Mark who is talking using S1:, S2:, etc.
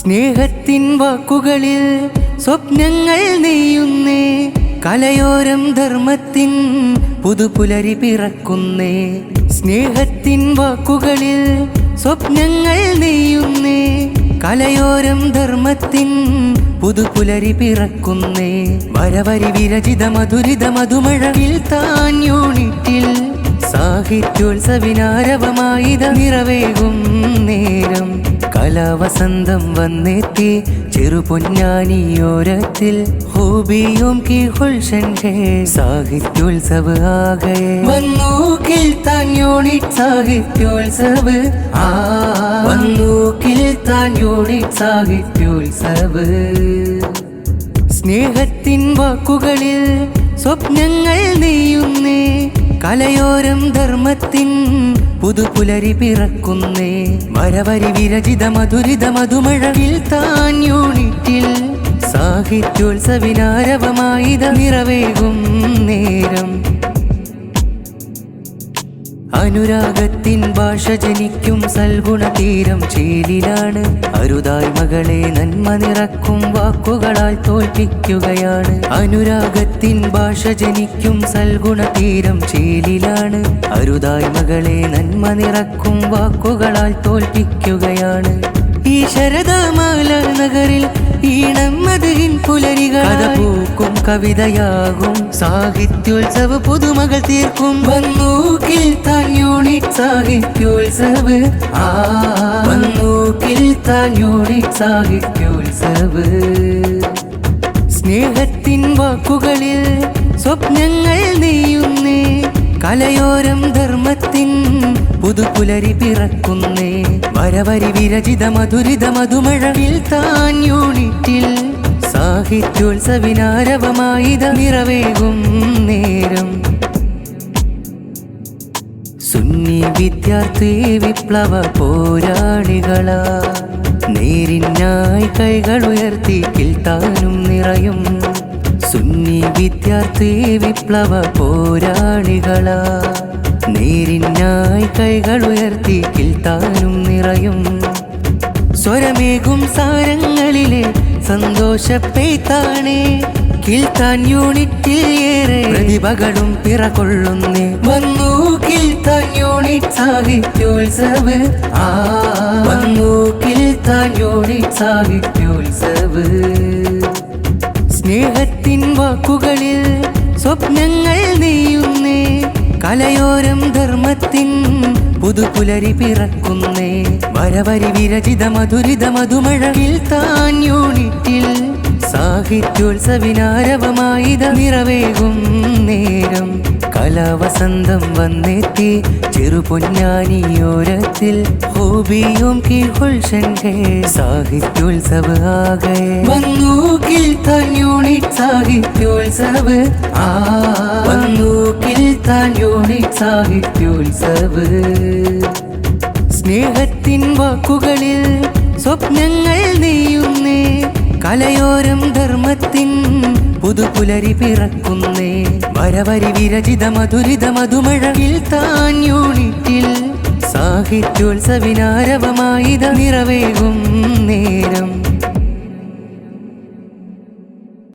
S1: സ്നേഹത്തിൻ വാക്കുകളിൽ സ്വപ്നങ്ങൾ നെയ്യുന്നേ, കലയോരം ധർമ്മത്തിൻ പുതുപുലരി പിറക്കുന്നേ. സ്നേഹത്തിൻ വാക്കുകളിൽ സ്വപ്നങ്ങൾ നെയ്യുന്നേ, കലയോരം ധർമ്മത്തിൻ പുതുപുലരി പിറക്കുന്നേ. വരവരി വിരചിത മധുരിത മധുമഴവിൽ താൻ യൂണിറ്റിൽ സാഹിത്യോത്സവിനാരവമായിത നിറവേകും നേരം. കലാവസന്തം വന്നെത്തി ചെറുപൊന്നാനിയോരത്തിൽ ഹൂബിയും की गुलशन है साहित्योत्सव आ गए. वन्नू किल्तान यूनिट साहित्योत्सव वन्नू किल्तान यूनिट साहित्योत्सव. സ്നേഹത്തിൻ വാക്കുകളിൽ സ്വപ്നങ്ങൾ നെയ്യുന്നേ, കലയോരം ധർമ്മത്തിൻ പുതുപുലരി പിറക്കുന്നേ. വരവരി വിരചിത മധുരിത മധുമഴവിൽ താൻ യൂണിറ്റിൽ സാഹിത്യോത്സവിനാരവമായിത നിറവേകും നേരം. അനുരാഗത്തിൻ ഭാഷ ജനിക്കും സൽഗുണ തീരം ചേലിലാണ്. അരുതായ്മകളെ നന്മ നിറക്കും വാക്കുകളാൽ തോൽപ്പിക്കുകയാണ്. അനുരാഗത്തിൻ ഭാഷ ജനിക്കും സൽഗുണ തീരം ചേലിലാണ്. അരുതായ്മകളെ നന്മ നിറക്കും വാക്കുകളാൽ തോൽപ്പിക്കുകയാണ്. ഈ ശരദമാല നഗരിൽ ഈണം മധുരിൻ പുലരികൾ പൂക്കും കവിതയാകും. സാഹിത്യോത്സവ പുതുമകൾ തീർക്കും. വന്നു കിൽത്താൻ യൂണിറ്റ് സാഹിത്യോത്സവ വന്നു കിൽത്താൻ യൂണിറ്റ് സാഹിത്യോത്സവ. സ്നേഹത്തിൻ വാക്കുകളിൽ സ്വപ്നങ്ങൾ നെയ്യുന്നേ, കലയോരം ധർമ്മത്തിൻ പുതുപുലരി പിറക്കുന്നേ. വരവരി വിരചിത മധുരിത മധുമഴവിൽ താൻ യൂണിറ്റിൽ സാഹിത്യോത്സവിനാരവമായിത നിറവേകും നേരം. സുന്നി വിദ്യാർത്ഥി വിപ്ലവ പോരാളികളാ നേരിനായി കൈകൾ ഉയർത്തി കിൽത്താനും നിറയും. സുന്നി വിദ്യാർത്ഥി വിപ്ലവ പോരാളികളാ നേരിനായി കൈകൾ ഉയർത്തി കിൽത്താനും നിറയും. സ്വരമേകും സാരങ്ങളിലെ സന്തോഷപ്പെയ്ത്താണേ, കിൽത്താൻ യൂണിറ്റിൽ ഏറെ പ്രതിഭകളും പിറകൊള്ളുന്നേ. വന്നു കിൽത്താൻ യൂണിറ്റ് സാഹിത്യോത്സവ വന്നു കിൽത്താൻ യൂണിറ്റ് സാഹിത്യോത്സവ. സ്നേഹത്തിൻ വാക്കുകളിൽ സ്വപ്നങ്ങൾ നെയ്യുന്നേ, കലയോരം ധർമ്മത്തിൻ പുതുപുലരി പിറക്കുന്നേ. വരവരി വിരചിത മധുരിത മധുമഴവിൽ താൻ യൂണിറ്റിൽ സാഹിത്യോത്സവിനാരവമായിത നിറവേകും നേരം. കലാവസന്തം വന്നെത്തി ചെറുപൊന്നാനിയോരത്തിൽ ഹൂബിയും की गुलशन है साहित्योत्सव आ गए. वन्नू किल्तान यूनिट साहित्योत्सव वन्नू किल्तान यूनिट साहित्योत्सव. സ്നേഹത്തിൻ വാക്കുകളിൽ സ്വപ്നങ്ങൾ നെയ്യുന്നേ, കലയോരം ധർമ്മത്തിൻ പുതുപുലരി പിറക്കുന്നേ. വരവരി വിരചിത മധുരിത മധുമഴവിൽ താൻ യൂണിറ്റിൽ സാഹിത്യോത്സവിനാരവമായിത നിറവേകും നേരം.